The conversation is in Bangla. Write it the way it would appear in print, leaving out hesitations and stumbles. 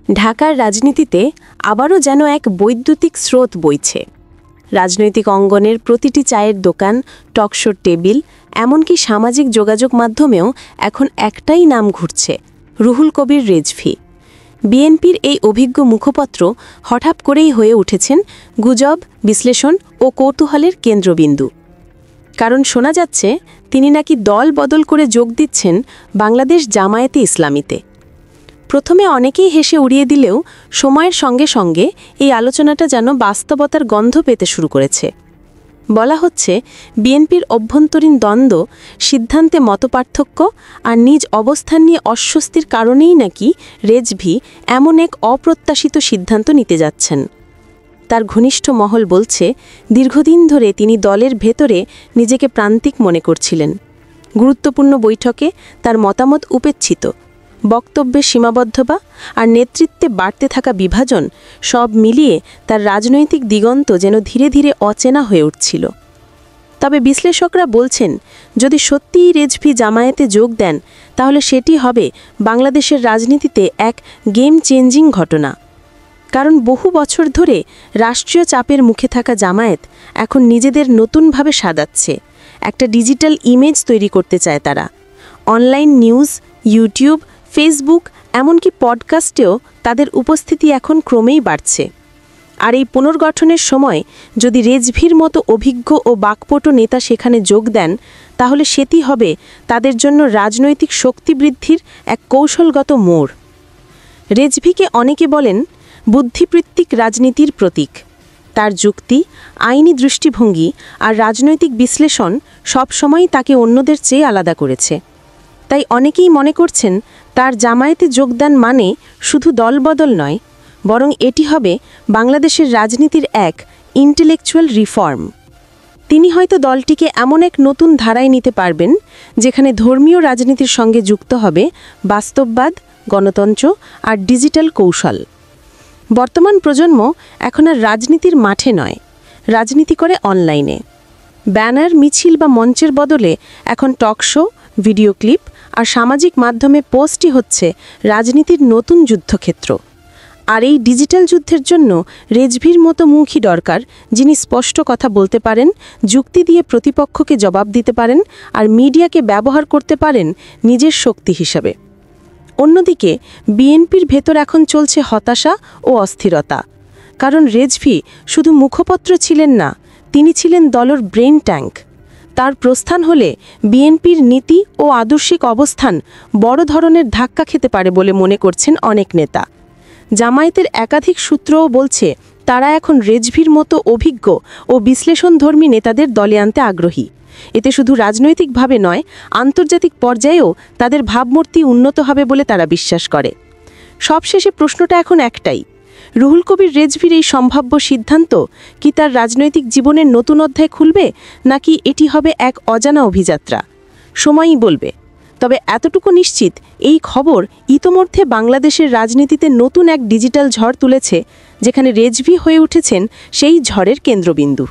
ঢাকার রাজনীতিতে আবারও যেন এক বৈদ্যুতিক স্রোত বইছে। রাজনৈতিক অঙ্গনের প্রতিটি চায়ের দোকান, টকশোর টেবিল, এমনকি সামাজিক যোগাযোগ মাধ্যমেও এখন একটাই নাম ঘুরছে, রুহুল কবির রেজভী। বিএনপির এই অভিজ্ঞ মুখপত্র হঠাৎ করেই হয়ে উঠেছেন গুজব, বিশ্লেষণ ও কৌতূহলের কেন্দ্রবিন্দু। কারণ শোনা যাচ্ছে তিনি নাকি দল বদল করে যোগ দিচ্ছেন বাংলাদেশ জামায়াতে ইসলামীতে। প্রথমে অনেকেই হেসে উড়িয়ে দিলেও সময়ের সঙ্গে সঙ্গে এই আলোচনাটা যেন বাস্তবতার গন্ধ পেতে শুরু করেছে। বলা হচ্ছে বিএনপির অভ্যন্তরীণ দ্বন্দ্ব, সিদ্ধান্তে মতপার্থক্য আর নিজ অবস্থান নিয়ে অস্বস্তির কারণেই নাকি রেজভী এমন এক অপ্রত্যাশিত সিদ্ধান্ত নিতে যাচ্ছেন। তার ঘনিষ্ঠ মহল বলছে দীর্ঘদিন ধরে তিনি দলের ভেতরে নিজেকে প্রান্তিক মনে করছিলেন। গুরুত্বপূর্ণ বৈঠকে তার মতামত উপেক্ষিত, বক্তব্যের সীমাবদ্ধতা আর নেতৃত্বে বাড়তে থাকা বিভাজন সব মিলিয়ে তার রাজনৈতিক দিগন্ত যেন ধীরে ধীরে অচেনা হয়ে উঠছিল। তবে বিশ্লেষকরা বলছেন যদি সত্যিই রেজভী জামায়াতে যোগ দেন তাহলে সেটি হবে বাংলাদেশের রাজনীতিতে এক গেম চেঞ্জিং ঘটনা। কারণ বহু বছর ধরে রাষ্ট্রীয় চাপের মুখে থাকা জামায়াত এখন নিজেদের নতুনভাবে সাজাচ্ছে, একটা ডিজিটাল ইমেজ তৈরি করতে চায় তারা। অনলাইন নিউজ, ইউটিউব, ফেসবুক, এমনকি পডকাস্টেও তাদের উপস্থিতি এখন ক্রমেই বাড়ছে। আর এই পুনর্গঠনের সময় যদি রেজভীর মতো অভিজ্ঞ ও বাকপটু নেতা সেখানে যোগ দেন তাহলে সেটি হবে তাদের জন্য রাজনৈতিক শক্তি বৃদ্ধির এক কৌশলগত মোড়। রেজভীকে অনেকে বলেন বুদ্ধিবৃত্তিক রাজনীতির প্রতীক। তার যুক্তি, আইনি দৃষ্টিভঙ্গি আর রাজনৈতিক বিশ্লেষণ সবসময়ই তাকে অন্যদের চেয়ে আলাদা করেছে। তাই অনেকেই মনে করছেন তার জামায়াতে যোগদান মানে শুধু দলবদল নয়, বরং এটি হবে বাংলাদেশের রাজনীতির এক ইন্টেলেকচুয়াল রিফর্ম। তিনি হয়তো দলটিকে এমন এক নতুন ধারায় নিতে পারবেন যেখানে ধর্মীয় রাজনীতির সঙ্গে যুক্ত হবে বাস্তববাদ, গণতন্ত্র আর ডিজিটাল কৌশল। বর্তমান প্রজন্ম এখন আর রাজনীতির মাঠে নয়, রাজনীতি করে অনলাইনে। ব্যানার, মিছিল বা মঞ্চের বদলে এখন টকশো, ভিডিও ক্লিপ আর সামাজিক মাধ্যমে পোস্টই হচ্ছে রাজনীতির নতুন যুদ্ধক্ষেত্র। আর এই ডিজিটাল যুদ্ধের জন্য রেজভীর মতো মুখই দরকার, যিনি স্পষ্ট কথা বলতে পারেন, যুক্তি দিয়ে প্রতিপক্ষকে জবাব দিতে পারেন আর মিডিয়াকে ব্যবহার করতে পারেন নিজের শক্তি হিসাবে। অন্যদিকে বিএনপির ভেতর এখন চলছে হতাশা ও অস্থিরতা। কারণ রেজভী শুধু মুখপত্র ছিলেন না, তিনি ছিলেন দলের ব্রেন ট্যাঙ্ক। তার প্রস্থান হলে বিএনপির নীতি ও আদর্শিক অবস্থান বড় ধরনের ধাক্কা খেতে পারে বলে মনে করছেন অনেক নেতা। জামায়াতের একাধিক সূত্রও বলছে তারা এখন রেজভীর মতো অভিজ্ঞ ও বিশ্লেষণধর্মী নেতাদের দলে আনতে আগ্রহী। এতে শুধু রাজনৈতিকভাবে নয়, আন্তর্জাতিক পর্যায়েও তাদের ভাবমূর্তি উন্নত হবে বলে তারা বিশ্বাস করে। সবশেষে প্রশ্নটা এখন একটাই, রুহুল কবির রেজভীর এই সম্ভাব্য সিদ্ধান্ত কি তার রাজনৈতিক জীবনের নতুন অধ্যায় খুলবে, নাকি এটি হবে এক অজানা অভিযাত্রা? সময়ই বলবে। তবে এতটুকু নিশ্চিত, এই খবর ইতোমধ্যে বাংলাদেশের রাজনীতিতে নতুন এক ডিজিটাল ঝড় তুলেছে, যেখানে রেজভী হয়ে উঠেছেন সেই ঝড়ের কেন্দ্রবিন্দু।